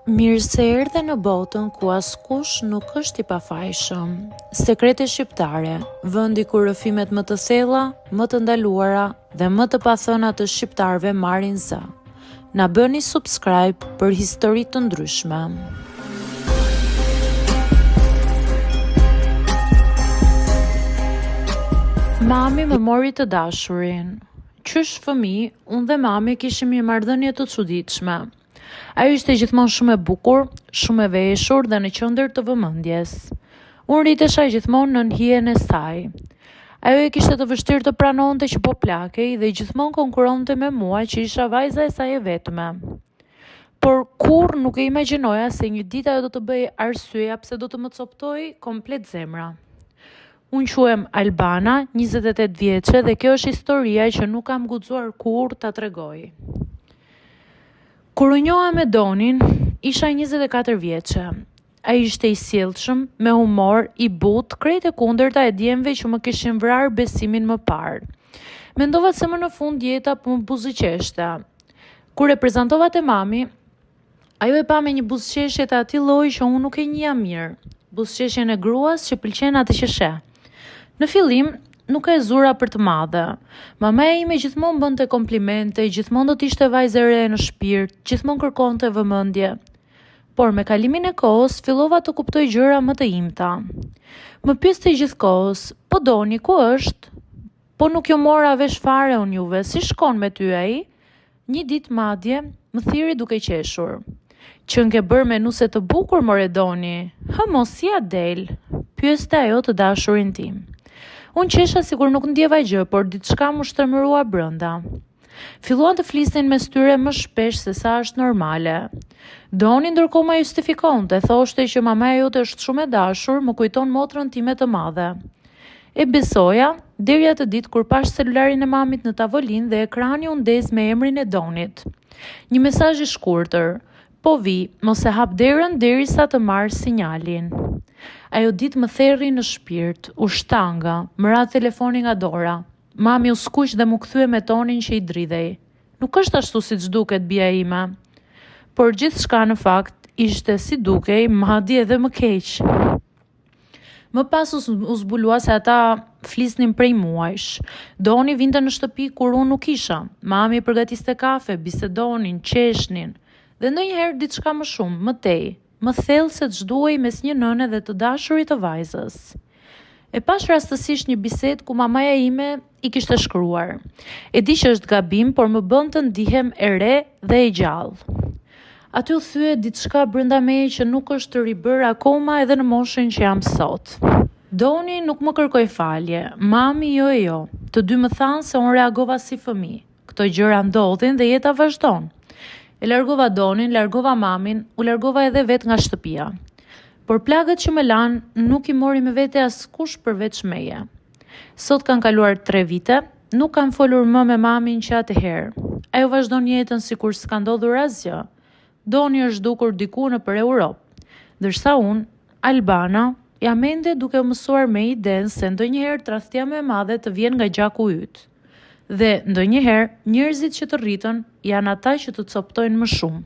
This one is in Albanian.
Mirë se erdhe në botën ku askush nuk është i pafajshëm. Sekrete shqiptare, vendi ku rrëfimet më të thella, më të ndaluara dhe më të pathëna të shqiptarëve marrin zë. Na bëni subscribe për histori të ndryshme. Mami më mori të dashurin. Qysh fëmijë, unë dhe mami kishim një marrëdhënie të çuditshme. Ajo ishte gjithmonë shumë e bukur, shumë e veshur dhe në qendër të vëmendjes. Unë rritesha gjithmonë nën hijen e saj. Ajo e kishte të vështirë të pranonte që po plakej dhe gjithmonë konkuronte me mua që isha vajza e saj e vetme. Por kurrë nuk e imagjinoja se një ditë ajo do të bëj arsyeja pse do të më coptoj komplet zemra. Unë quhem Albana, 28 vjeçe dhe kjo është historia që nuk kam guxuar kurrë ta tregoj. Kur u njoha me Donin, isha 24 vjeçe. Ai ishte i sjellshëm, me humor, i butë, krejt e kundërta e djemve që më kishin vrarë besimin më parë. Mendova se më në fund jeta po më buzëqeshte. Kur e prezantova te mami, ajo e pa me një buzëqeshje të atij lloji që unë nuk e njihja mirë. Buzëqeshjen e gruas që pëlqen atë që sheh. Në fillim, nuk e zura për të madhe. Mamaja ime gjithmonë bënte komplimente, gjithmonë do të ishte vajzë e re në shpirt, gjithmonë kërkonte vëmendje. Por me kalimin e kohës, fillova të kuptoj gjëra më të imta. Më pyeste gjithkohës, po Doni ku është? Po nuk jo mora vesh fare unë juve, si shkon me ty ai? Një ditë madje, më thiri duke qeshur. Qënë ke bërë menuse të bukur, more Doni? Mos si a del? Pyeste ajo të dashurin tim. Unë qesha sikur nuk ndjeva gjë, por diçka më shtërmërua brenda. Filluan të flisnin mes tyre më shpesh se sa është normale. Doni ndërkohë ma justifikonte, thoshte që mamaja jote është shumë e dashur, më kujton motrën time të madhe. E besoja, deri atë ditë kur pash celularin e mamit në tavolinë dhe ekrani u ndez me emrin e Donit. Një mesazh i shkurtër. Po vi, mos e hap derën derisa të marr sinjalin. Ajo ditë më therri në shpirt, u shtanga, më ra telefoni nga dora. Mami u skuq dhe mu kthye me tonin që i dridhej. Nuk është ashtu siç duket bija ime. Por gjithçka në fakt ishte si dukej, madje edhe më keq. Më pas u zbulua se ata flisnin prej muajsh. Doni vinte në shtëpi kur unë nuk isha. Mami përgatiste kafe, bisedonin, qeshnin. Dhe ndonjëherë diçka më shumë, më tej, më thellë se ç'duhej mes një nëne dhe të dashurit të vajzës. E pash rastësisht një bisedë ku mamaja ime i kishte shkruar. E di që është gabim, por më bën të ndihem e re dhe e gjallë. Aty u thye diçka brenda meje që nuk është të ribër akoma edhe në moshën që jam sot. Doni nuk më kërkoi falje, mami jo. Të dy më thanë se unë reagova si fëmijë. Këto gjëra ndodhin dhe jeta vazhdon. E largova Donin, largova mamin, u largova edhe vet nga shtëpia. Por plagët që më lanë nuk i mori me vete askush përveç meje. Sot kanë kaluar 3 vite, nuk kam folur më me mamin që atëherë. Ajo vazhdon jetën sikur s'ka ndodhur asgjë. Doni është dukur diku nëpër Europë, ndërsa unë, Albana, jam ende duke mësuar me idenë se ndonjëherë tradhtia më e madhe të vjen nga gjaku yt. Dhe ndonjëherë njerëzit që të rritën janë ata që të coptojnë më shumë.